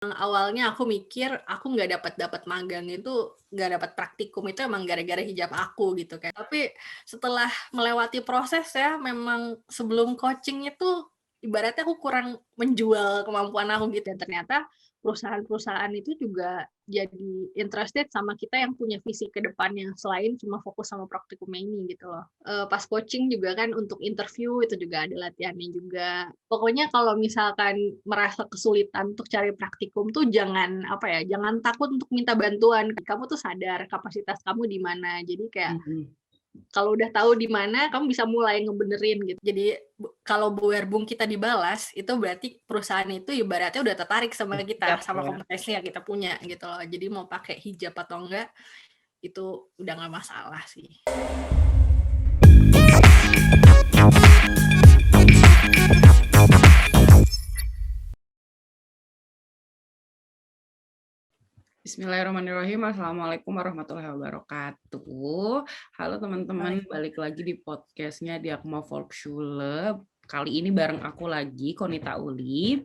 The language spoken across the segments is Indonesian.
Awalnya aku mikir aku nggak dapat magang itu, nggak dapat praktikum itu emang gara-gara hijab aku gitu kan. Tapi setelah melewati proses ya, memang sebelum coaching itu ibaratnya aku kurang menjual kemampuan aku gitu, dan ternyata perusahaan-perusahaan itu juga jadi interested sama kita yang punya visi ke depannya selain cuma fokus sama praktikumnya ini gitu loh. Pas coaching juga kan untuk interview itu juga ada latihannya juga. Pokoknya kalau misalkan merasa kesulitan untuk cari praktikum tuh jangan jangan takut untuk minta bantuan. Kamu tuh sadar kapasitas kamu di mana. Jadi kayak Mhm. kalau udah tahu di mana, kamu bisa mulai ngebenerin gitu. Jadi kalau werbung kita dibalas, itu berarti perusahaan itu ibaratnya udah tertarik sama kita, Siap sama ya. kompetensi yang kita punya gitu loh. Jadi mau pakai hijab atau enggak, itu udah nggak masalah sih. Bismillahirrahmanirrahim. Assalamualaikum warahmatullahi wabarakatuh. Halo teman-teman, balik lagi di podcastnya di Akma Volksschule. Kali ini bareng aku lagi, Konita Uli.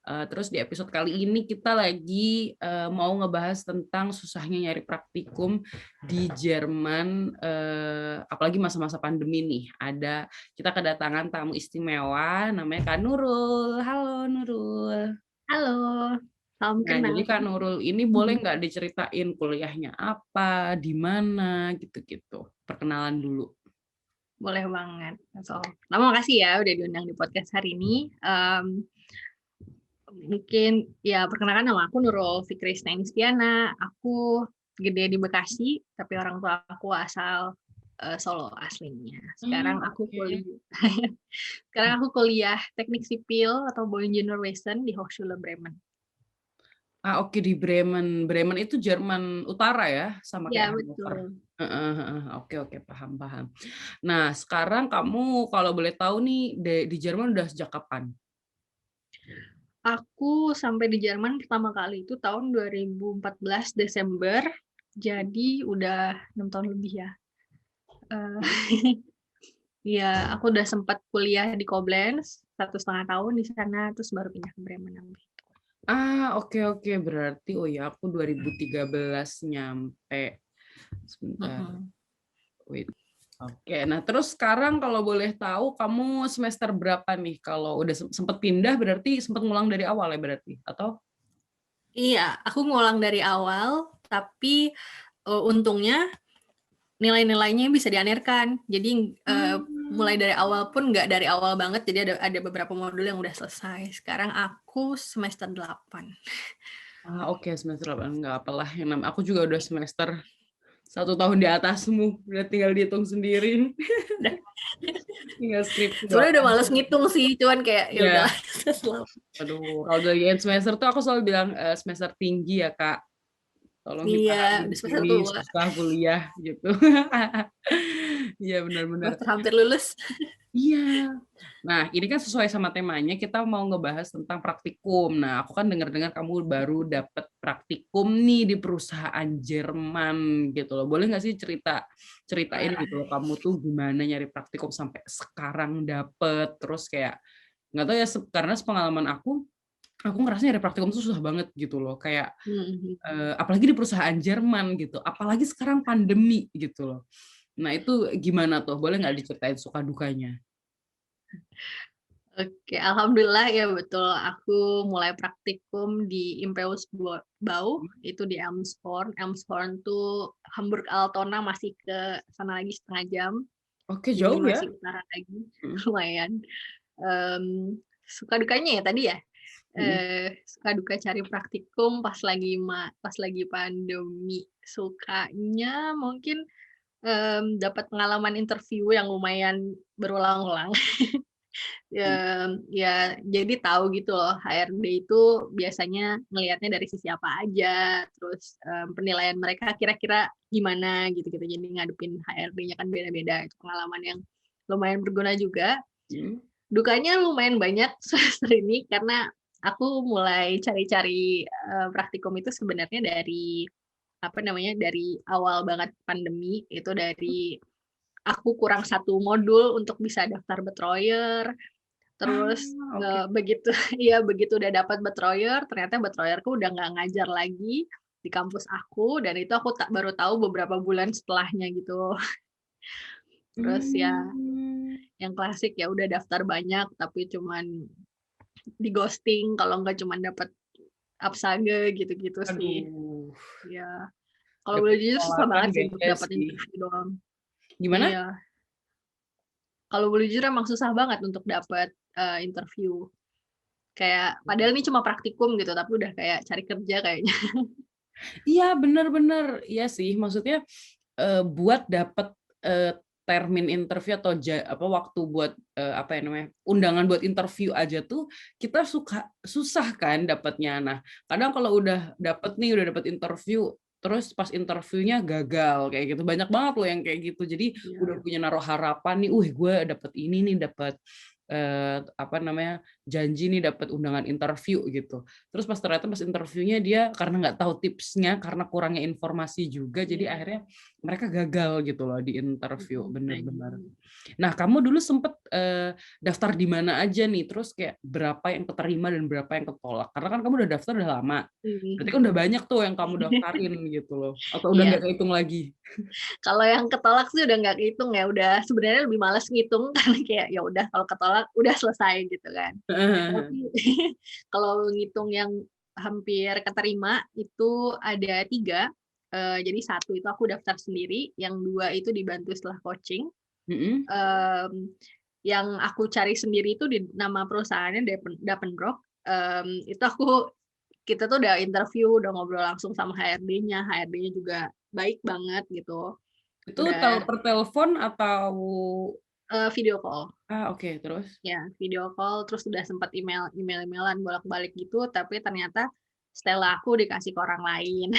Terus di episode kali ini kita lagi mau ngebahas tentang susahnya nyari praktikum di Jerman, apalagi masa-masa pandemi nih. Kita kedatangan tamu istimewa, namanya Kak Nurul. Halo Nurul. Halo, salam Nah, jadi kenal. Kak Nurul ini boleh nggak diceritain kuliahnya apa, di mana, gitu-gitu. Perkenalan dulu. Boleh banget. Pertama makasih ya udah diundang di podcast hari ini. Mungkin ya perkenalkan, nama aku Nurul Fikrisna Inistiana. Aku gede di Bekasi, tapi orang tua aku asal Solo aslinya. Oke. Sekarang aku kuliah Teknik Sipil atau Bau Engineer Wesen di Hochschule Bremen. Oke, di Bremen. Bremen itu Jerman Utara ya, sama Ya, kayak Hannover. betul. Heeh, heeh. Oke, paham. Nah, sekarang kamu kalau boleh tahu nih, di Jerman udah sejak kapan? Aku sampai di Jerman pertama kali itu tahun 2014 Desember. Jadi udah 6 tahun lebih ya. Eh, Iya, aku udah sempat kuliah di Koblenz 1,5 tahun di sana, terus baru pindah ke Bremen. Oke. Berarti, oh ya, aku 2013 nyampe. Sebentar. Mm-mm. Wait. Oke, nah terus sekarang kalau boleh tahu kamu semester berapa nih? Kalau udah sempet pindah berarti sempet ngulang dari awal ya berarti? Atau? Iya, aku ngulang dari awal, tapi untungnya nilai-nilainya bisa dianerkan. Jadi mulai dari awal pun nggak dari awal banget, jadi ada beberapa modul yang udah selesai. Sekarang aku semester 8. Oke, semester 8 nggak apalah. Aku juga udah semester 1 tahun di atasmu, udah tinggal dihitung sendiri. Tinggal skripsi Sebenarnya udah 8. males ngitung sih, cuman kayak ya udah. Iya, aduh, kalau udah semester tuh aku selalu bilang semester tinggi ya Kak. Tolong Iya, gimana udah di semester sini tua, susah kuliah gitu. Iya benar-benar. semester hampir lulus. Iya. Nah, ini kan sesuai sama temanya, kita mau ngebahas tentang praktikum. Nah, aku kan dengar-dengar kamu baru dapet praktikum nih di perusahaan Jerman gitu loh. Boleh nggak sih ceritain Wah, gitu loh, kamu tuh gimana nyari praktikum sampai sekarang dapet, terus kayak nggak tahu ya, karena sepengalaman aku ngerasa nyari praktikum tuh susah banget gitu loh. Kayak apalagi di perusahaan Jerman gitu, apalagi sekarang pandemi gitu loh. Nah, itu gimana tuh? Boleh nggak diceritain suka dukanya? oke, alhamdulillah ya betul. Aku mulai praktikum di Impeus Bau, itu di Elmshorn. Elmshorn tuh Hamburg Altona, masih ke sana lagi setengah jam. Oke, Jadi jauh ya? masih utara lagi, lumayan. Suka dukanya ya tadi ya. Mhm. Suka duka cari praktikum pas lagi pandemi. Sukanya mungkin dapat pengalaman interview yang lumayan berulang-ulang. Ya jadi tahu gitu loh, HRD itu biasanya ngelihatnya dari sisi apa aja, terus penilaian mereka kira-kira gimana gitu-gitu. Jadi ngadepin HRD-nya kan beda-beda. Itu pengalaman yang lumayan berguna juga. Mhm. Dukanya lumayan banyak semester ini karena aku mulai cari-cari praktikum itu sebenarnya dari dari awal banget pandemi. Itu dari aku kurang satu modul untuk bisa daftar Betreuer. Terus, Oke. begitu iya, begitu udah dapat betreuer, ternyata betreuerku udah nggak ngajar lagi di kampus aku, dan itu aku baru tahu beberapa bulan setelahnya gitu. Terus ya Mmm. yang klasik, ya udah daftar banyak tapi cuman di-ghosting, kalau nggak cuman dapat absage gitu-gitu sih. Aduh, Iya, kalau boleh dapet jujur susah penolakan banget sih untuk beda dapat sih. interview doang. Gimana? Iya, kalau boleh jujur emang susah banget untuk dapat, interview. Kayak padahal ini cuma praktikum gitu, tapi udah kayak cari kerja kayaknya. Iya, bener bener. Iya sih, maksudnya, buat dapet, termin interview atau apa, waktu buat, apa ya namanya, undangan buat interview aja tuh, kita susah kan dapetnya. Nah, kadang kalau udah dapet nih, udah dapet interview, terus pas interviewnya gagal, kayak gitu. Banyak banget loh yang kayak gitu. Jadi udah Iya. punya naruh harapan nih, "Wih, gue dapet ini nih, dapet, apa namanya, janji nih dapet undangan interview," gitu. Terus ternyata pas interviewnya dia karena nggak tahu tipsnya, karena kurangnya informasi juga, jadi Iya, akhirnya mereka gagal gitu loh di interview, kayak bener-bener. gitu. Nah, kamu dulu sempet, daftar di mana aja nih? Terus kayak berapa yang keterima dan berapa yang ketolak? Karena kan kamu udah daftar udah lama, berarti kan Mhm. udah banyak tuh yang kamu daftarin gitu loh, atau udah Iya, nggak kehitung lagi? kalau yang ketolak sih udah nggak kehitung ya, udah sebenarnya lebih males ngitung karena kayak ya udah kalau ketolak udah selesai gitu kan. Tapi kalau ngitung yang hampir keterima itu ada 3, jadi satu itu aku daftar sendiri, yang 2 itu dibantu setelah coaching, Mhm, mmm, yang aku cari sendiri itu di nama perusahaannya Dapenbrock, itu kita tuh udah interview, udah ngobrol langsung sama HRD-nya, HRD-nya juga baik banget gitu, itu udah, per telepon atau video call. oke, terus? Ya, video call, terus udah sempet email-email-an bolak-balik gitu, tapi ternyata setelah aku dikasih ke orang lain.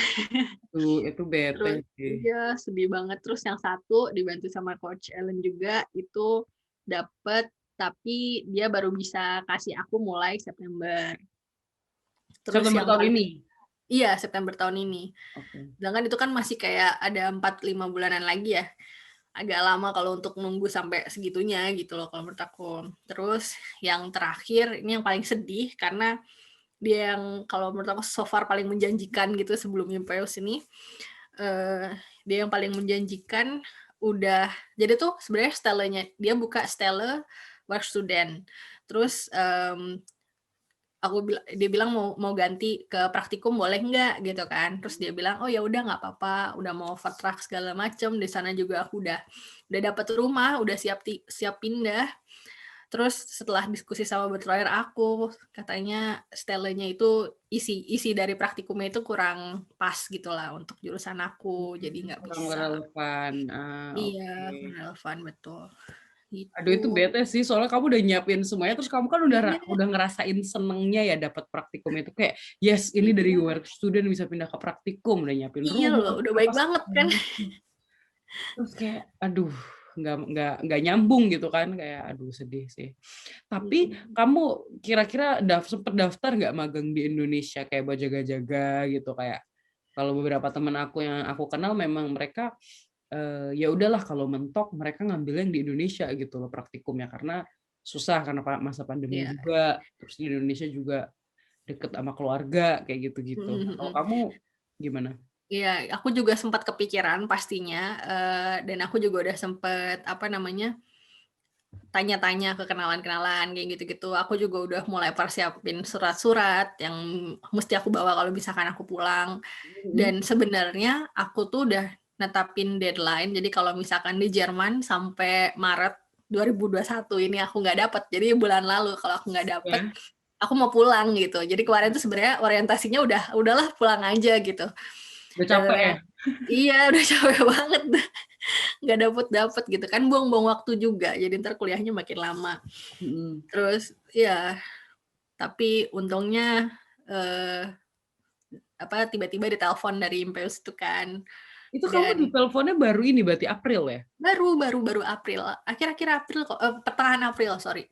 Tuh, itu bete Terus sih. iya, sedih banget. Terus yang satu dibantu sama Coach Ellen juga, itu dapet, tapi dia baru bisa kasih aku mulai September. Terus September yang tahun paling ini? iya, September tahun ini. Oke. Sedangkan itu kan masih kayak ada 4, 5 bulanan lagi ya. Agak lama kalau untuk nunggu sampai segitunya gitu loh kalau menurut aku. Terus yang terakhir, ini yang paling sedih karena dia yang kalau menurut aku so far paling menjanjikan gitu sebelum Impeus ini, dia yang paling menjanjikan udah jadi tuh sebenarnya Stelle-nya dia buka Stelle Work Student. Terus, dia bilang mau mau ganti ke praktikum boleh nggak gitu kan, terus dia bilang, "Oh ya udah nggak apa-apa, udah mau vertrag segala macem, di sana juga aku udah dapat rumah, udah siap pindah." Terus setelah diskusi sama betreuer aku, katanya Stellenya itu isi dari praktikumnya itu kurang pas gitulah untuk jurusan aku, jadi nggak Kurang bisa. relevan, Iya, oke. kurang relevan, betul, Aduh, gitu. itu bete sih, soalnya kamu udah nyiapin semuanya, terus kamu kan Iya, udah ngerasain senengnya ya dapat praktikum itu, kayak, "Yes, ini dari iya, work student bisa pindah ke praktikum," udah nyiapin iya rumah, loh, udah apa baik banget segala kan. macem. Terus kayak, aduh, nggak nyambung gitu kan, kayak aduh sedih sih. Tapi Mhm. kamu kira-kira sempet daftar nggak magang di Indonesia kayak buat jaga-jaga gitu? Kayak kalau beberapa temen aku yang aku kenal memang mereka, ya udahlah kalau mentok mereka ngambil yang di Indonesia gitu loh praktikumnya, karena susah karena masa pandemi Iya, juga, terus di Indonesia juga deket sama keluarga, kayak gitu-gitu. mhm Nah, kalau mhm. kamu gimana? Iya, aku juga sempat kepikiran pastinya, dan aku juga udah sempet, apa namanya, tanya-tanya ke kenalan-kenalan kayak gitu-gitu. Aku juga udah mulai persiapin surat-surat yang mesti aku bawa kalau misalkan aku pulang. Mhm. Dan sebenarnya aku tuh udah netapin deadline, jadi kalau misalkan di Jerman sampai Maret 2021 ini aku nggak dapet, jadi bulan lalu kalau aku nggak dapet, Ya, aku mau pulang gitu. Jadi kemarin tuh sebenarnya orientasinya udahlah pulang aja gitu. udah Dan capek ya? ternyata iya, udah capek banget nggak dapet-dapet gitu kan, buang-buang waktu juga, jadi entar kuliahnya makin lama. Mhm. Terus ya, tapi untungnya, eee, tiba-tiba ditelepon dari Impeus itu kan, Itu kamu dan diteleponnya baru ini berarti April ya? baru April, akhir-akhir April kok, pertengahan April, sorry.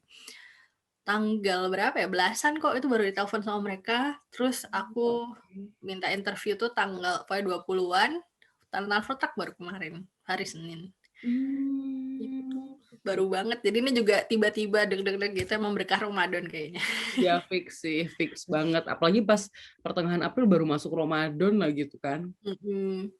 Tanggal berapa ya, belasan kok itu baru ditelepon sama mereka, terus aku Oke. minta interview tuh tanggal pokoknya 20-an, tanda tangan kontrak baru kemarin, hari Senin. Itu Mmm. baru banget. Jadi ini juga tiba-tiba deg-deg-deg gitu emang berkah Ramadan kayaknya. Ya fix sih, fix banget. Apalagi pas pertengahan April baru masuk Ramadan lah gitu kan. Mhm.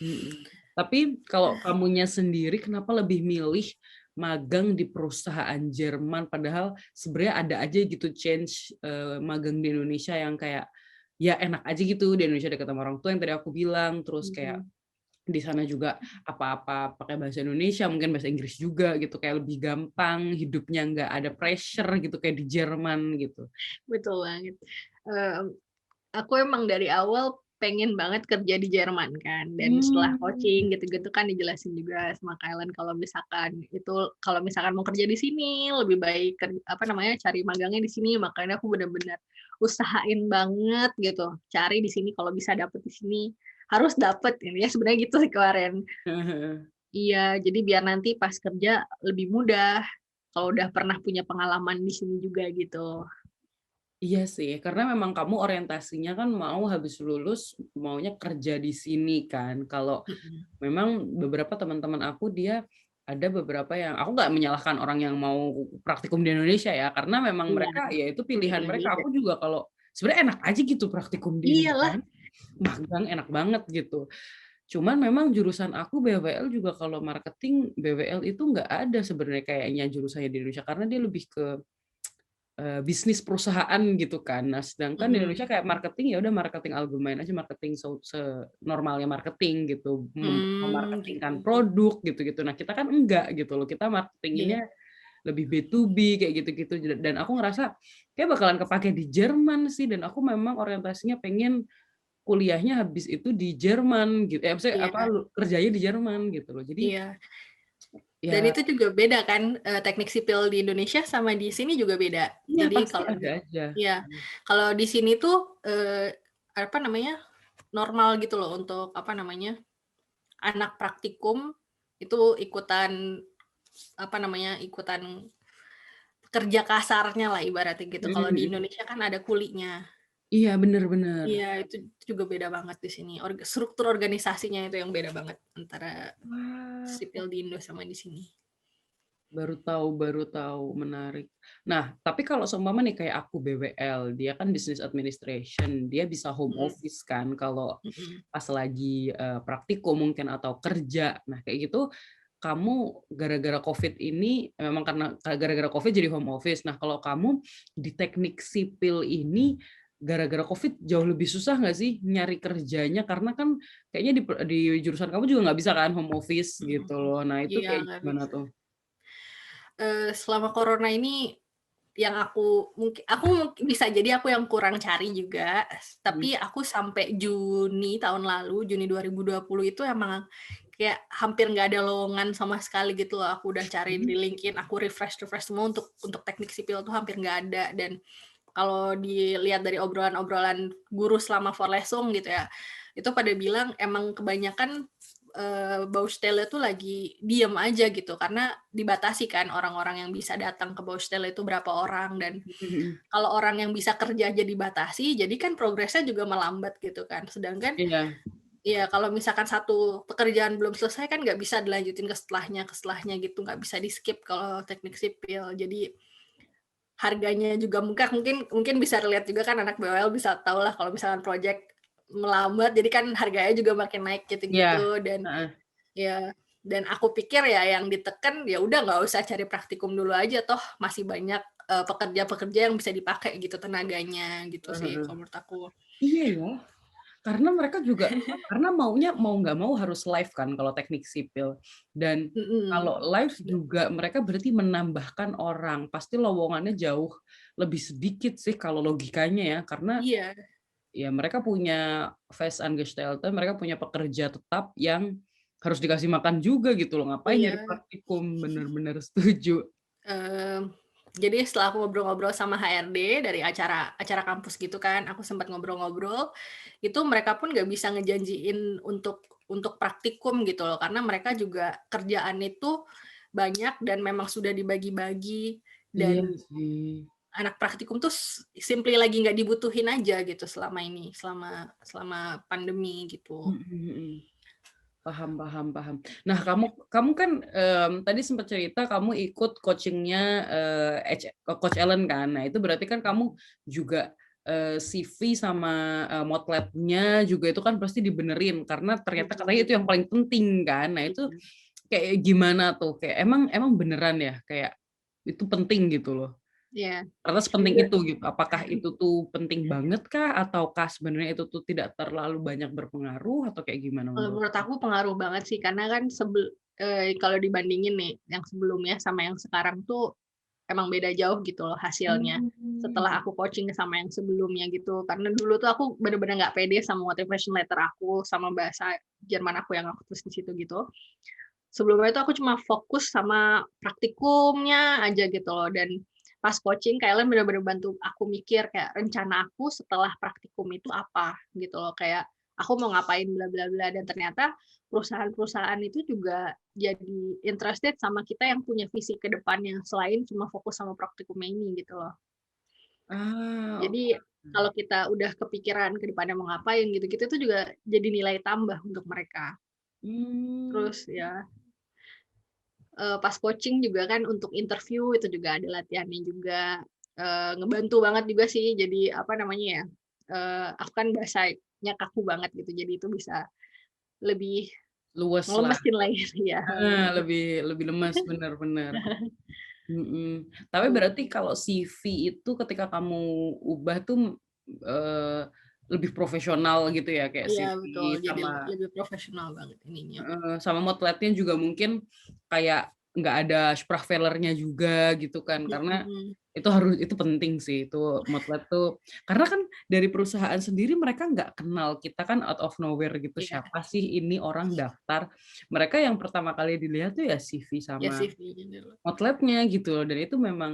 Mhm. Tapi kalau kamunya sendiri kenapa lebih milih magang di perusahaan Jerman padahal sebenarnya ada aja gitu change, magang di Indonesia yang kayak, ya enak aja gitu di Indonesia dekat sama orang tua yang tadi aku bilang, terus kayak Mhm. di sana juga apa-apa pakai bahasa Indonesia, mungkin bahasa Inggris juga gitu, kayak lebih gampang, hidupnya nggak ada pressure gitu kayak di Jerman gitu. Betul banget. Mmm, aku emang dari awal pengen banget kerja di Jerman kan, dan setelah Mmm. coaching gitu-gitu kan dijelasin juga sama Kailan kalau misalkan mau kerja di sini lebih baik apa namanya, cari magangnya di sini, makanya aku bener-bener usahain banget gitu, cari di sini kalau bisa dapet di sini, harus dapet ini ya sebenarnya gitu sih kemarin. Heeh heeh. Iya, jadi biar nanti pas kerja lebih mudah, kalau udah pernah punya pengalaman di sini juga gitu. Iya sih, karena memang kamu orientasinya kan mau habis lulus maunya kerja di sini kan. Kalau Mhm. memang beberapa teman-teman aku dia ada beberapa yang aku nggak menyalahkan orang yang mau praktikum di Indonesia ya, karena memang Iya, mereka ya itu pilihan mereka. beda-beda. Aku juga kalau sebenarnya enak aja gitu praktikum di ini Iyalah, kan, magang enak banget gitu. Cuman memang jurusan aku BWL juga kalau marketing, BWL itu nggak ada sebenarnya kayaknya jurusannya di Indonesia karena dia lebih ke bisnis perusahaan gitu kan. Nah, sedangkan di Indonesia mhm, kayak marketing, ya udah marketing algomain aja, marketing senormalnya marketing gitu, memarketingkan gitu. produk gitu-gitu. Nah, kita kan enggak gitu loh, kita Iya, marketinginnya lebih B2B kayak gitu-gitu. Dan aku ngerasa kayak bakalan kepake di Jerman sih, dan aku memang orientasinya pengen kuliahnya habis itu di Jerman gitu, maksudnya iya, apa, kerjanya di Jerman gitu loh. Jadi iya. Dan ya itu juga beda kan, teknik sipil di Indonesia sama di sini juga beda. iya Jadi pasti kalau ada di aja. iya, kalau di sini tuh, apa namanya, normal gitu loh untuk, apa namanya, anak praktikum itu ikutan, apa namanya, ikutan kerja kasarnya lah ibaratnya gitu. Mhm Kalau di mhm. Indonesia kan ada kulinya. Iya, bener bener. Iya, itu juga beda banget di sini. Struktur organisasinya itu yang beda banget antara Wah, sipil di Indo sama di sini. baru tahu, menarik. Nah, tapi kalau seumpama nih kayak aku BWL, dia kan business administration, dia bisa home Mhm, office kan kalau mhm. pas lagi, praktikum mungkin atau kerja. Nah, kayak gitu, kamu gara-gara Covid ini memang karena gara-gara Covid jadi home office. Nah, kalau kamu di teknik sipil ini, gara-gara Covid jauh lebih susah nggak sih nyari kerjanya? Karena kan kayaknya di jurusan kamu juga nggak bisa kan home office gitu Mhm. loh. Nah, itu Iya, kayak nggak gimana bisa. tuh? Selama corona ini yang aku bisa jadi aku yang kurang cari juga, Mhm. tapi aku sampai Juni tahun lalu, Juni 2020 itu emang kayak hampir nggak ada lowongan sama sekali gitu loh. Aku udah cari di Mhm. LinkedIn, aku refresh-refresh semua untuk teknik sipil tuh hampir nggak ada, dan kalau dilihat dari obrolan-obrolan guru selama Vorlesung gitu ya, itu pada bilang emang kebanyakan, Baustelle itu lagi diem aja gitu, karena dibatasi kan orang-orang yang bisa datang ke Baustelle itu berapa orang, dan Mhm. kalau orang yang bisa kerja aja dibatasi, jadi kan progresnya juga melambat gitu kan. Sedangkan Iya. ya kalau misalkan satu pekerjaan belum selesai kan nggak bisa dilanjutin ke setelahnya gitu, nggak bisa di-skip kalau teknik sipil. Jadi harganya juga mungkin mungkin bisa relate juga kan anak BWL bisa tahu lah kalau misalkan project melambat, jadi kan harganya juga makin naik Iya. gitu-gitu, dan Heeh. ya dan aku pikir ya yang diteken, ya udah nggak usah cari praktikum dulu aja, toh masih banyak, pekerja-pekerja yang bisa dipakai gitu tenaganya, gitu Heeh sih heeh. kalau menurut aku. Iya ya, karena mereka juga karena maunya mau nggak mau harus live kan kalau teknik sipil, dan Mhm, kalau live juga mereka berarti menambahkan orang, pasti lowongannya jauh lebih sedikit sih kalau logikanya ya, karena iya, ya mereka punya Festangestellte, mereka punya pekerja tetap yang harus dikasih makan juga gitu loh, ngapain nyari iya. praktikum, bener bener setuju. Mmm, jadi setelah aku ngobrol-ngobrol sama HRD dari acara acara kampus gitu kan, aku sempat ngobrol-ngobrol, itu mereka pun nggak bisa ngejanjiin untuk praktikum gitu loh, karena mereka juga kerjaan itu banyak dan memang sudah dibagi-bagi, Iya dan sih. anak praktikum tuh simply lagi nggak dibutuhin aja gitu selama ini, selama selama pandemi gitu. Mhm mhm. Paham paham paham. Nah, kamu kan, tadi sempat cerita kamu ikut coaching-nya, Coach Ellen kan. Nah, itu berarti kan kamu juga, CV sama, Motlet-nya juga itu kan pasti dibenerin karena ternyata katanya Mhm, itu yang paling penting kan. Nah, itu mhm. kayak gimana tuh? Kayak emang emang beneran ya kayak itu penting gitu loh? Iya. Karena sepenting Jadi itu gitu. Apakah itu tuh penting banget kah? Ataukah sebenarnya itu tuh tidak terlalu banyak berpengaruh atau kayak gimana menurut menurut kamu? aku pengaruh banget sih karena kan kalau dibandingin nih yang sebelumnya sama yang sekarang tuh emang beda jauh gitu loh hasilnya. Setelah Mmm, aku coaching sama yang sebelumnya gitu. Karena dulu tuh aku bener-bener nggak pede sama motivation letter aku, sama bahasa Jerman aku yang aku tulis di situ gitu. Sebelumnya itu aku cuma fokus sama praktikumnya aja gitu loh, dan pas coaching Kak bener-bener bantu aku mikir kayak rencana aku setelah praktikum itu apa gitu loh, kayak aku mau ngapain bla bla bla, dan ternyata perusahaan-perusahaan itu juga jadi interested sama kita yang punya visi ke depannya selain cuma fokus sama praktikumnya ini gitu loh. oke. Jadi kalau kita udah kepikiran ke depannya mau ngapain gitu-gitu itu juga jadi nilai tambah untuk mereka. Mmm, Terus ya pas coaching juga kan untuk interview itu juga ada latihannya juga, ngebantu banget juga sih jadi apa namanya ya, aku kan bahasanya kaku banget gitu jadi itu bisa lebih luweslah, ngelemesin lah gitu ya, heeh, gitu. lebih lebih lemes, bener bener, mhm. Tapi Tuh. berarti kalau CV itu ketika kamu ubah tuh, eee, lebih profesional gitu ya, kayak Iya CV betul, jadi sama lebih profesional banget ininya. heeh, sama Motletnya juga mungkin kayak nggak ada Sprachfehlernya juga gitu kan, karena Mhm, itu itu penting sih, itu Motlet tuh karena kan dari perusahaan sendiri mereka nggak kenal kita kan out of nowhere gitu, iya, siapa sih ini orang daftar. Mereka yang pertama kali dilihat tuh ya CV ya sama CV-nya dulu. Motletnya gitu loh, dan itu memang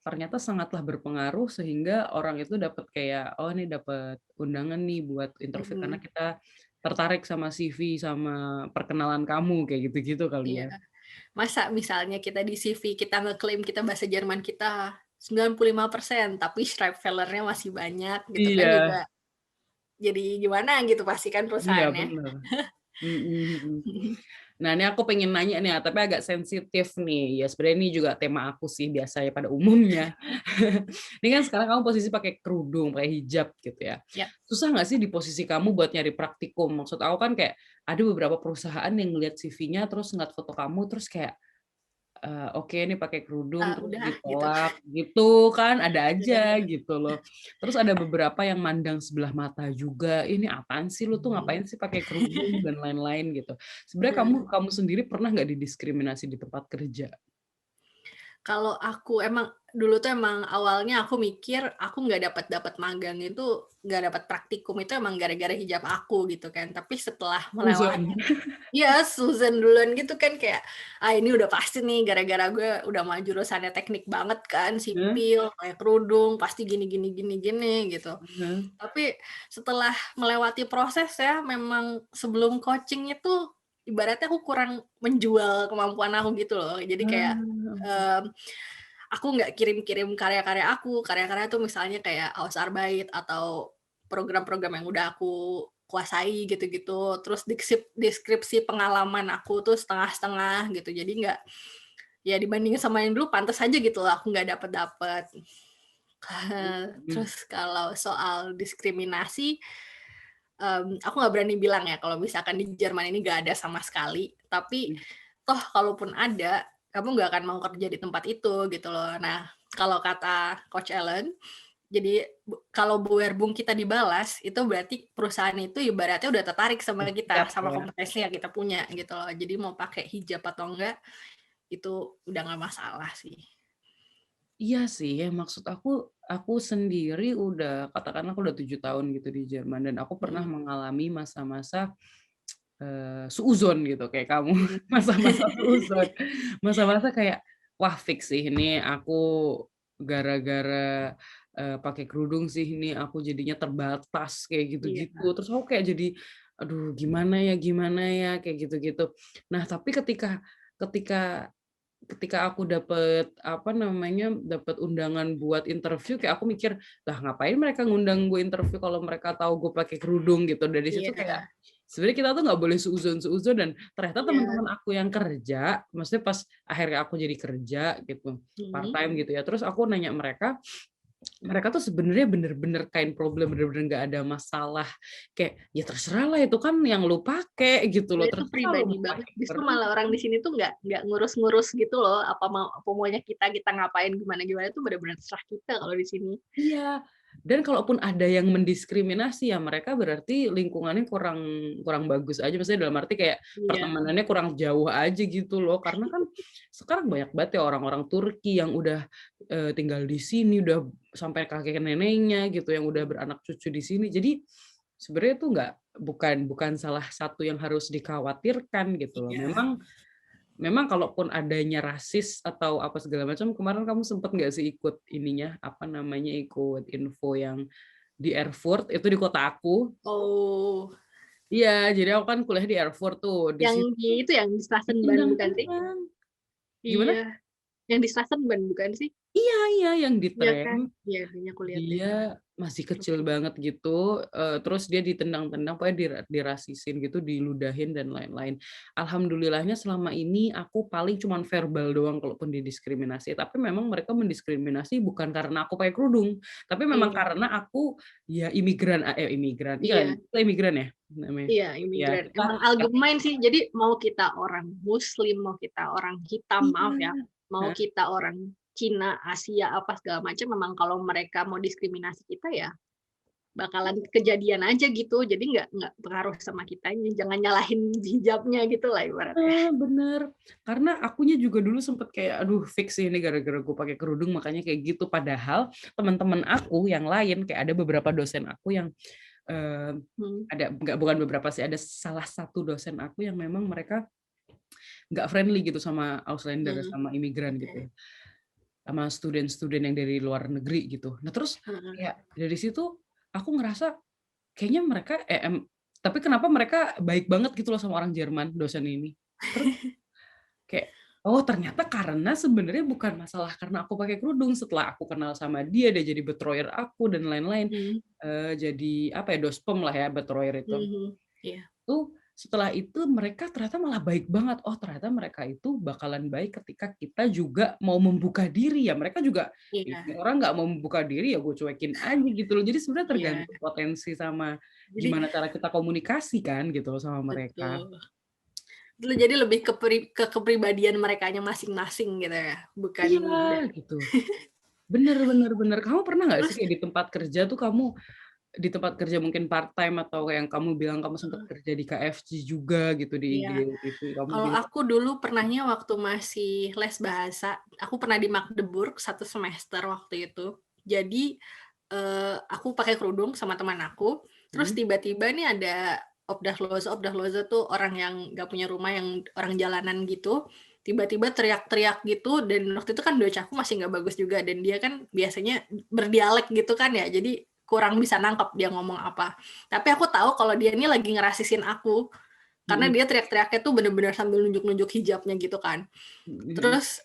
ternyata sangatlah berpengaruh sehingga orang itu dapat kayak, "Oh ini dapat undangan nih buat interview karena Mhm, kita tertarik sama CV, sama perkenalan kamu," kayak gitu-gitu kali iya. ya? Masa misalnya kita di CV kita ngeklaim kita bahasa Jerman kita 95% tapi Schreibfehler-nya masih banyak gitu kan Iya, juga jadi gimana gitu pasti kan iya perusahaannya. bener, mhm mhm. Nah, ini aku pengen nanya nih ya, tapi agak sensitif nih. Ya sebenarnya ini juga tema aku sih biasanya pada umumnya. Ini kan sekarang kamu posisi pakai kerudung, pakai hijab gitu ya. Ya, Susah nggak sih di posisi kamu buat nyari praktikum? Maksud aku kan kayak ada beberapa perusahaan yang ngelihat CV-nya terus ngeliat foto kamu terus kayak, oke ini pakai kerudung terus udah gitu. ditolak gitu kan, ada aja gitu loh. Terus ada beberapa yang mandang sebelah mata juga, "Ini apaan sih lu tuh ngapain sih pakai kerudung?" dan lain-lain gitu. Sebenarnya kamu Nah, kamu sendiri pernah nggak didiskriminasi di tempat kerja? kalau aku emang dulu tuh emang awalnya aku mikir aku nggak dapat magang itu, nggak dapat praktikum itu emang gara-gara hijab aku gitu kan. Tapi setelah Suzon. melewati iya, Susan duluan gitu kan kayak, ini udah pasti nih gara-gara gue udah mah jurusannya teknik banget kan, Heeh sipil, pakai kerudung, pasti gini gini gini gini gitu. heeh. Tapi setelah melewati proses ya, memang sebelum coaching itu ibaratnya aku kurang menjual kemampuan aku gitu loh. Jadi kayak, Ah, mmm, aku nggak kirim-kirim karya-karya aku, karya-karya tuh misalnya kayak Hausarbeit atau program-program yang udah aku kuasai gitu-gitu, terus deskripsi pengalaman aku tuh setengah-setengah gitu. Jadi nggak ya dibandingin sama yang dulu pantes aja gitu loh aku nggak dapet-dapet. mhm, Terus kalau soal diskriminasi, aku nggak berani bilang ya kalau misalkan di Jerman ini nggak ada sama sekali, tapi mhm. toh kalaupun ada, kamu nggak akan mau kerja di tempat itu gitu loh. Nah, kalau kata Coach Ellen, jadi kalau Bewerbung kita dibalas, itu berarti perusahaan itu ibaratnya udah tertarik sama kita, Siap sama ya. kompetensi yang kita punya gitu loh. Jadi mau pakai hijab atau enggak, itu udah nggak masalah sih. Iya sih, ya maksud aku sendiri udah katakanlah aku udah 7 tahun gitu di Jerman dan aku pernah Mhm, mengalami masa-masa, suudzon gitu kayak kamu, mhm. masa-masa suudzon, masa-masa kayak, "Wah fix sih ini aku gara-gara, pakai kerudung sih ini aku jadinya terbatas," kayak gitu-gitu. Iya. Terus aku kayak jadi, "Aduh gimana ya?" Kayak gitu-gitu. Nah tapi ketika ketika Ketika aku dapet, apa namanya, dapet undangan buat interview, kayak aku mikir, "Lah ngapain mereka ngundang gue interview kalau mereka tahu gue pakai kerudung?" Gitu. Dari situ kayak Iya. sebenarnya kita tuh nggak boleh suuzon dan ternyata Iya. teman-teman aku yang kerja, maksudnya pas akhirnya aku jadi kerja gitu, part Mhm. time gitu ya, terus aku nanya mereka, mereka tuh sebenarnya bener-bener kain problem, bener-bener nggak ada masalah, kayak, "Ya terserah lah itu kan yang lu pakai," gitu Ya loh, itu "terserah lu pribadi mau banget. pakai Justru keren." malah orang di sini tuh nggak ngurus-ngurus gitu loh, apa maunya kita ngapain, gimana-gimana itu benar-benar terserah kita kalau di sini. Iya, dan kalaupun ada yang mendiskriminasi ya mereka berarti lingkungannya kurang kurang bagus aja, maksudnya dalam arti kayak Iya, pertemanannya kurang jauh aja gitu loh. Karena kan sekarang banyak banget ya orang-orang Turki yang udah, tinggal di sini, udah sampai kakek neneknya gitu, yang udah beranak cucu di sini. Jadi sebenarnya itu nggak bukan bukan salah satu yang harus dikhawatirkan gitu loh. iya. Memang kalaupun adanya rasis atau apa segala macam, kemarin kamu sempet nggak sih ikut ininya, apa namanya, ikut info yang di Erfurt, itu di kota aku. Oh, Iya, jadi aku kan kuliah di Erfurt tuh, di yang situ di itu yang di Straßenbahn bukan sih? ditendang-tendang. Gimana? Iya, yang di Straßenbahn bukan sih? Iya iya, yang di Iya tram. kan? Iya, kayaknya aku lihat deh. Dia masih kecil Oke. banget gitu, terus dia ditendang-tendang, pokoknya dirasisin gitu, diludahin dan lain-lain. Alhamdulillahnya selama ini aku paling cuman verbal doang kalaupun didiskriminasi, tapi memang mereka mendiskriminasi bukan karena aku pakai kerudung, tapi memang Iya, karena aku ya imigran, imigran, iya iya, kita imigran ya namanya? iya, Ya imigran. kita Emang algemeen sih, jadi mau kita orang muslim, mau kita orang hitam, maaf ya, iya, mau heeh. kita orang Cina, Asia, apa segala macam, memang kalau mereka mau diskriminasi kita ya bakalan kejadian aja gitu. Jadi nggak pengaruh sama kitanya, jangan nyalahin hijabnya gitulah ibaratnya. Bener. Karena akunya juga dulu sempet kayak, aduh fix sih ini gara-gara gue pakai kerudung makanya kayak gitu. Padahal teman-teman aku yang lain, kayak ada beberapa dosen aku yang, eee, Mhm, ada nggak bukan beberapa sih, ada salah satu dosen aku yang memang mereka nggak friendly gitu sama Auslander, mhm, sama imigran oke, gitu, sama student-student yang dari luar negeri gitu. Nah terus heeh. kayak dari situ aku ngerasa kayaknya mereka tapi kenapa mereka baik banget gitu loh sama orang Jerman, dosen ini. Terus kayak, oh ternyata karena sebenarnya bukan masalah karena aku pakai kerudung, setelah aku kenal sama dia, dia jadi betreuer aku dan lain-lain, Mhm, jadi apa ya, dospem lah ya betreuer itu. mhm, iya, Tuh setelah itu mereka ternyata malah baik banget, oh ternyata mereka itu bakalan baik ketika kita juga mau membuka diri ya, mereka juga, iya, ini orang nggak mau membuka diri ya gue cuekin aja gitu loh. Jadi sebenarnya iya. tergantung potensi sama Jadi gimana cara kita komunikasi kan gitu loh sama mereka. betul. Jadi lebih ke kepribadian merekanya masing-masing gitu ya, bukan Iya dari gitu. Bener bener bener. Kamu pernah nggak sih terus kayak di tempat kerja tuh kamu di tempat kerja mungkin part-time atau yang kamu bilang kamu sempat heeh, kerja di KFC juga gitu di IG iya. TV kamu Kalau bilang aku dulu pernahnya waktu masih les bahasa, aku pernah di Magdeburg 1 semester waktu itu. Jadi, aku pakai kerudung sama teman aku, terus mhm, tiba-tiba nih ada Obdachloze. Obdachloze tuh orang yang nggak punya rumah, yang orang jalanan gitu, tiba-tiba teriak-teriak gitu dan waktu itu kan Deutsch aku masih nggak bagus juga dan dia kan biasanya berdialek gitu kan ya, jadi kurang bisa nangkep dia ngomong apa. Tapi aku tahu kalau dia ini lagi ngerasisin aku. Karena mhm, dia teriak-teriaknya tuh bener-bener sambil nunjuk-nunjuk hijabnya gitu kan. mhm mhm. Terus,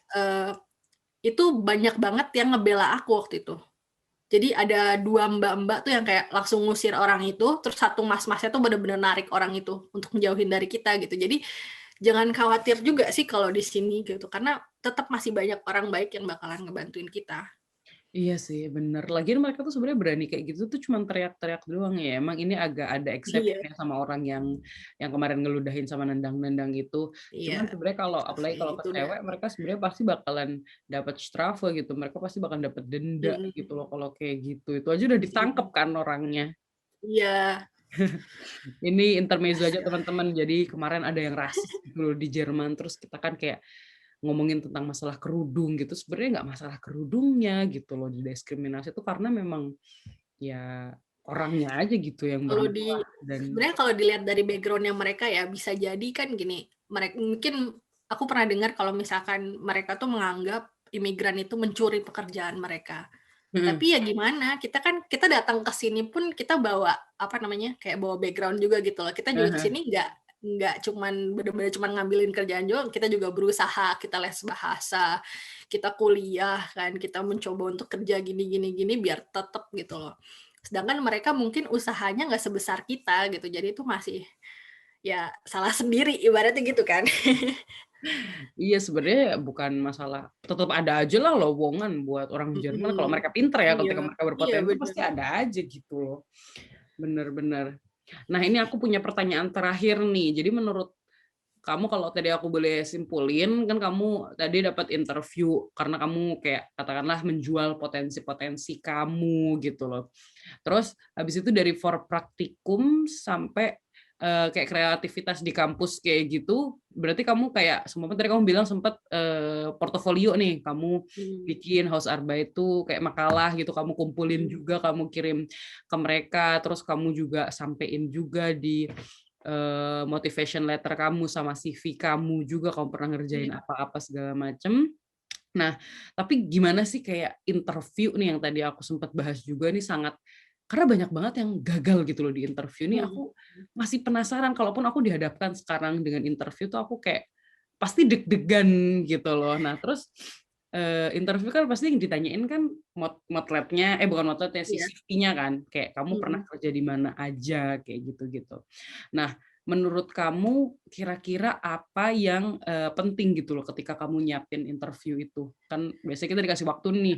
itu banyak banget yang ngebela aku waktu itu. Jadi ada 2 mbak-mbak tuh yang kayak langsung ngusir orang itu, terus satu mas-masnya tuh bener-bener narik orang itu untuk menjauhin dari kita gitu. Jadi jangan khawatir juga sih kalau di sini gitu, karena tetap masih banyak orang baik yang bakalan ngebantuin kita. Iya sih bener. Lagian mereka tuh sebenarnya berani kayak gitu tuh cuman teriak-teriak doang ya. Emang ini agak ada Iya, exception ya sama orang yang kemarin ngeludahin sama nendang-nendang itu. iya, Cuman sebenarnya kalau bisa apalagi sih, kalau ke itu udah cewek mereka sebenarnya pasti bakalan dapat Strafe gitu. Mereka pasti bakal dapat denda mhm, gitu loh kalau kayak gitu. Itu aja udah ditangkep mhm. kan orangnya. Iya, Ini intermezzo aja astaga. teman-teman. Jadi kemarin ada yang rasis gitu loh di Jerman. Terus kita kan kayak ngomongin tentang masalah kerudung gitu. Sebenarnya nggak masalah kerudungnya gitu loh. Didiskriminasi itu karena memang ya orangnya aja gitu yang Kalau di bermasalah dan sebenarnya kalau dilihat dari background-nya mereka ya, bisa jadi kan gini, mungkin aku pernah dengar kalau misalkan mereka tuh menganggap imigran itu mencuri pekerjaan mereka. mhm, Tapi ya gimana, kita datang ke sini pun kita bawa, apa namanya, kayak bawa background juga gitu loh. Kita juga ke heeh, sini nggak cuman bener-bener cuman ngambilin kerjaan doang, kita juga berusaha, kita les bahasa, kita kuliah kan, kita mencoba untuk kerja gini gini gini biar tetep gitu loh. Sedangkan mereka mungkin usahanya nggak sebesar kita gitu, jadi itu masih ya salah sendiri ibaratnya gitu kan. Iya sebenarnya bukan masalah, tetap ada aja lah lowongan buat orang Jerman kalau Mhm. mereka pinter ya, Iya ketika mereka iya berpotensi bener. pasti ada aja gitu loh. Bener. Nah ini aku punya pertanyaan terakhir nih. Jadi menurut kamu kalau tadi aku boleh simpulin, kan kamu tadi dapat interview karena kamu kayak katakanlah menjual potensi-potensi kamu gitu loh. Terus habis itu dari for praktikum sampai kayak kreativitas di kampus kayak gitu, berarti kamu kayak sempat tadi kamu bilang sempat portofolio nih, kamu Mmm, bikin Hausarbeit itu kayak makalah gitu, kamu kumpulin mhm, juga, kamu kirim ke mereka, terus kamu juga sampein juga di motivation letter kamu sama CV kamu juga, kamu pernah ngerjain iya, apa-apa segala macem. Nah, tapi gimana sih kayak interview nih yang tadi aku sempat bahas juga nih sangat karena banyak banget yang gagal gitu loh di interview nih mhm, aku masih penasaran kalaupun aku dihadapkan sekarang dengan interview tuh aku kayak pasti deg-degan gitu loh. Nah, terus interview kan pasti yang ditanyain kan motletnya bukan motletnya sih, iya, CV-nya kan, kayak kamu pernah mhm. kerja di mana aja, kayak gitu-gitu. Nah, menurut kamu kira-kira apa yang, penting gitu loh ketika kamu nyiapin interview itu? Kan biasanya kita dikasih waktu nih,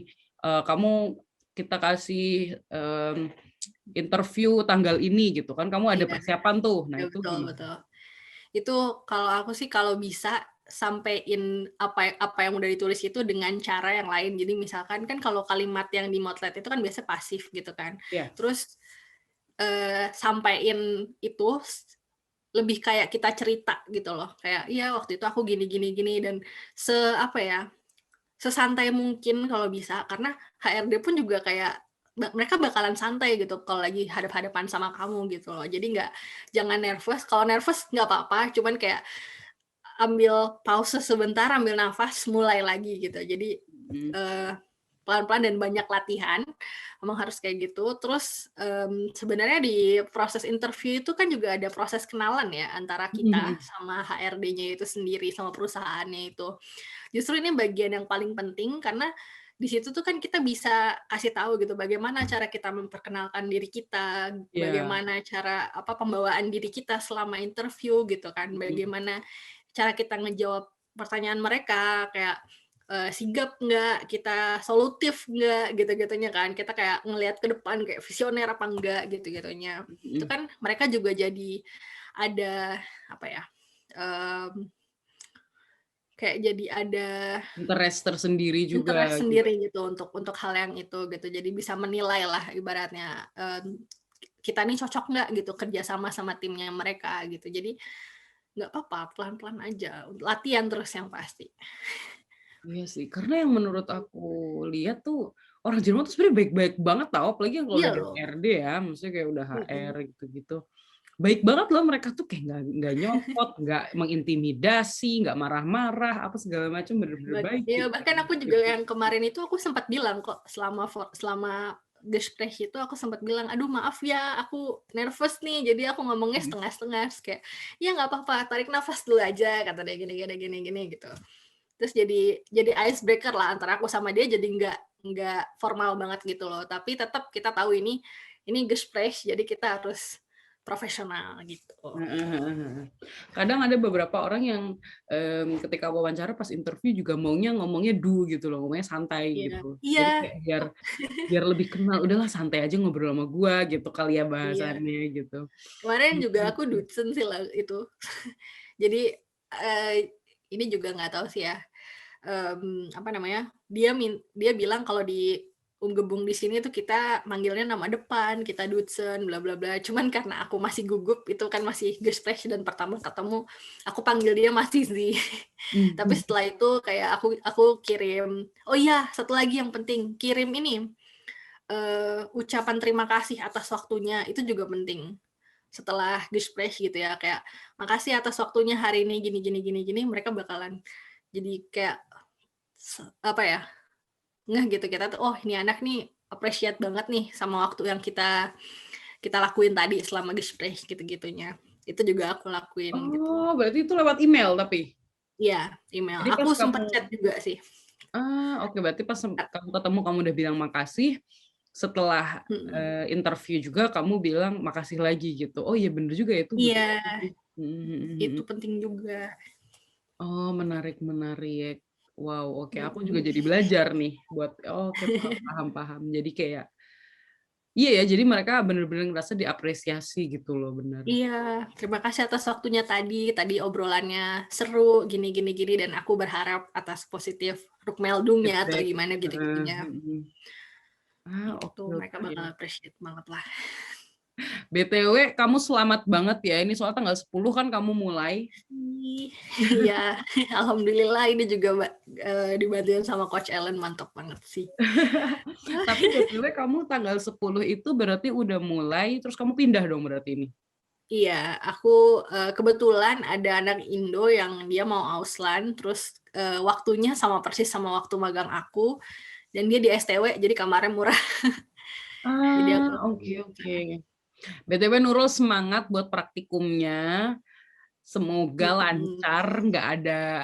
kita kasih, interview tanggal ini gitu kan, kamu ada Iya persiapan tuh. Nah iya, itu betul gimana? betul. Itu kalau aku sih kalau bisa sampein apa yang udah ditulis itu dengan cara yang lain. Jadi misalkan kan kalau kalimat yang di Motlet itu kan biasa pasif gitu kan. Iya, Terus, sampein itu lebih kayak kita cerita gitu loh. Kayak, "Iya waktu itu aku gini gini gini," dan apa ya, sesantai mungkin kalau bisa, karena HRD pun juga kayak mereka bakalan santai gitu kalau lagi hadap-hadapan sama kamu gitu loh. Jadi jangan nervous, kalau nervous nggak apa-apa, cuman kayak ambil pause sebentar, ambil nafas, mulai lagi gitu. Jadi, mhm, eee, pelan-pelan dan banyak latihan, memang harus kayak gitu. Terus, sebenarnya di proses interview itu kan juga ada proses kenalan ya, antara mhm kita mhm. sama HRD-nya itu sendiri, sama perusahaannya itu. Justru ini bagian yang paling penting karena di situ tuh kan kita bisa kasih tahu gitu bagaimana cara kita memperkenalkan diri kita, Iya, bagaimana cara pembawaan diri kita selama interview gitu kan, mhm, bagaimana cara kita ngejawab pertanyaan mereka kayak, sigap nggak, kita solutif nggak, gitu-gitunya kan. Kita kayak ngelihat ke depan kayak visioner apa enggak, gitu-gitunya. Itu mhm. kan mereka juga jadi ada apa ya, mmm, kayak jadi ada Interest tersendiri juga interest gitu. sendiri gitu untuk hal yang itu gitu. Jadi bisa menilai lah ibaratnya, kita nih cocok nggak gitu kerja sama sama timnya mereka gitu. Jadi nggak apa-apa, pelan-pelan aja, latihan terus yang pasti. Iya sih, karena yang menurut aku lihat tuh, orang Jerman tuh sebenarnya baik-baik banget tau, apalagi yang kalau Iya udah loh, HRD ya, maksudnya kayak udah HR mhm, gitu-gitu. Baik banget loh mereka tuh kayak nggak nyopot, nggak mengintimidasi, nggak marah-marah, apa segala macam, bener-bener baik iya gitu. bahkan aku juga yang kemarin itu aku sempat bilang kok selama Gespräch itu aku sempat bilang, "Aduh maaf ya aku nervous nih jadi aku ngomongnya Mhm. setengah-setengah." Terus kayak, "Iya nggak apa-apa tarik nafas dulu aja," kata dia gini gini gini gini gitu. Terus jadi ice breaker lah antara aku sama dia jadi nggak formal banget gitu loh, tapi tetap kita tahu ini Gespräch jadi kita harus profesional gitu. Heeh heeh heeh. Kadang ada beberapa orang yang, ketika wawancara pas interview juga maunya ngomongnya gitu loh, ngomongnya santai Iya gitu. iya, Jadi kayak biar biar lebih kenal, "Udahlah santai aja ngobrol sama gua," gitu kali ya iya. bahasannya gitu. Kemarin Mhm juga aku mhm. Dutzen sih lah itu. Jadi, ini juga nggak tahu sih ya, apa namanya, dia bilang kalau di Umgebung di sini tuh kita manggilnya nama depan, kita Dutzen, bla bla bla. Cuman karena aku masih gugup, itu kan masih Gespräch dan pertama ketemu, aku panggil dia masih sih. Tapi Mhm. setelah itu kayak aku kirim oh iya, satu lagi yang penting, kirim ini, ucapan terima kasih atas waktunya, itu juga penting. Setelah Gespräch gitu ya, kayak, "Makasih atas waktunya hari ini gini gini gini gini," mereka bakalan jadi kayak apa ya, ngeh gitu kita tuh, "Oh ini anak nih appreciate banget nih sama waktu yang kita kita lakuin tadi selama Gespräch," gitu-gitunya. Itu juga aku lakuin gitu. Oh, berarti itu lewat email tapi? Iya, email. Jadi Aku pas sempet kamu chat juga sih. oke berarti pas kamu ketemu kamu udah bilang makasih, setelah interview juga kamu bilang makasih lagi gitu. Oh iya bener juga ya, itu butuh Iya, waktu sih. itu penting juga. Oh, menarik. Wow, oke. Aku juga jadi belajar nih buat oke, paham. Jadi kayak iya ya, jadi mereka bener-bener ngerasa diapresiasi gitu loh, bener. Iya, terima kasih atas waktunya tadi. Tadi obrolannya seru, gini, dan aku berharap atas positif rukmeldungnya atau Feedback. gimana gitu-gitunya. Oke, Gitu, mereka oke. bakal appreciate banget lah. BTW, kamu selamat banget ya. Ini soal tanggal 10 kan kamu mulai. Iya, alhamdulillah ini juga dibantuin sama Coach Ellen, mantap banget sih. Tapi BTW kamu tanggal 10 itu berarti udah mulai, terus kamu pindah dong berarti ini? Iya, aku kebetulan ada anak Indo yang dia mau Auslan, terus waktunya sama persis sama waktu magang aku, dan dia di STW, jadi kamarnya murah. Jadi aku Oke. BTW Nurul, semangat buat praktikumnya. Semoga lancar, nggak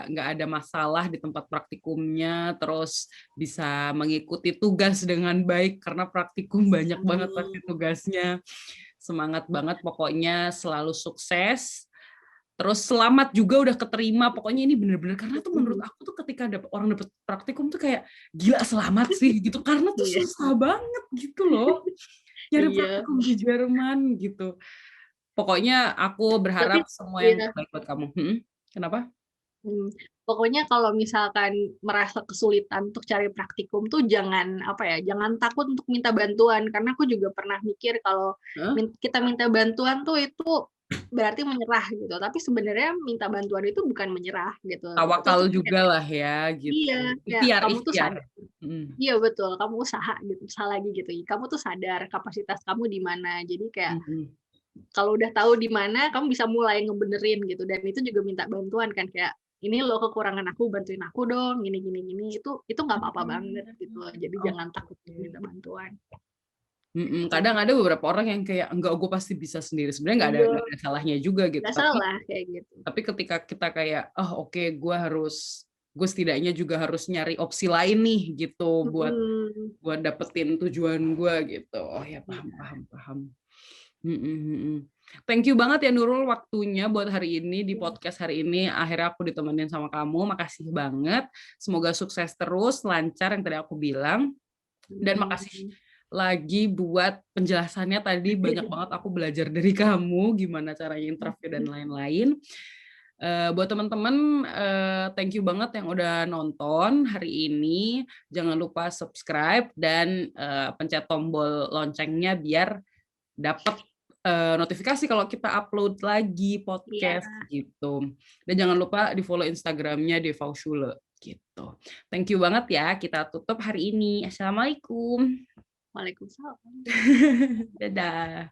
ada masalah di tempat praktikumnya, terus bisa mengikuti tugas dengan baik karena praktikum banyak banget pasti tugasnya. Semangat banget pokoknya, selalu sukses. Terus selamat juga udah keterima. Pokoknya ini bener-bener karena tuh menurut aku tuh ketika orang dapet praktikum tuh kayak gila selamat sih gitu karena tuh susah banget gitu loh. Nyari praktikum di Jerman gitu. Pokoknya aku berharap semua yang terbaik buat kamu. Kenapa? Pokoknya kalau misalkan merasa kesulitan untuk cari praktikum tuh jangan takut untuk minta bantuan, karena aku juga pernah mikir kalau kita minta bantuan tuh itu berarti menyerah gitu, tapi sebenarnya minta bantuan itu bukan menyerah gitu. Tawakal juga lah ya gitu. Iya, kayak kamu tuh Ikhtiar. sadar. Iya betul, kamu usaha lagi gitu. Kamu tuh sadar kapasitas kamu di mana. Jadi kayak kalau udah tahu di mana, kamu bisa mulai ngebenerin gitu. Dan itu juga minta bantuan kan, kayak ini loh kekurangan aku, bantuin aku dong, gini. Itu nggak apa-apa banget gitu. Jadi jangan takut minta bantuan. Kadang ada beberapa orang yang kayak enggak, gue pasti bisa sendiri. Sebenarnya nggak ada salahnya juga gitu. Nggak salah kayak gitu. Tapi ketika kita kayak, oke, gue setidaknya juga harus nyari opsi lain nih gitu buat dapetin tujuan gue gitu. Oh ya, paham. Thank you banget ya Nurul waktunya buat hari ini di podcast hari ini. Akhirnya aku ditemenin sama kamu. Makasih banget. Semoga sukses terus, lancar yang tadi aku bilang. Dan makasih lagi buat penjelasannya tadi, banyak banget aku belajar dari kamu gimana caranya interview dan lain-lain. Buat teman-teman, thank you banget yang udah nonton hari ini. Jangan lupa subscribe dan pencet tombol loncengnya biar dapat notifikasi kalau kita upload lagi podcast gitu. Dan jangan lupa di follow Instagramnya Devausschule gitu. Thank you banget ya. Kita tutup hari ini. Assalamualaikum. Waalaikumsalam. Dadah.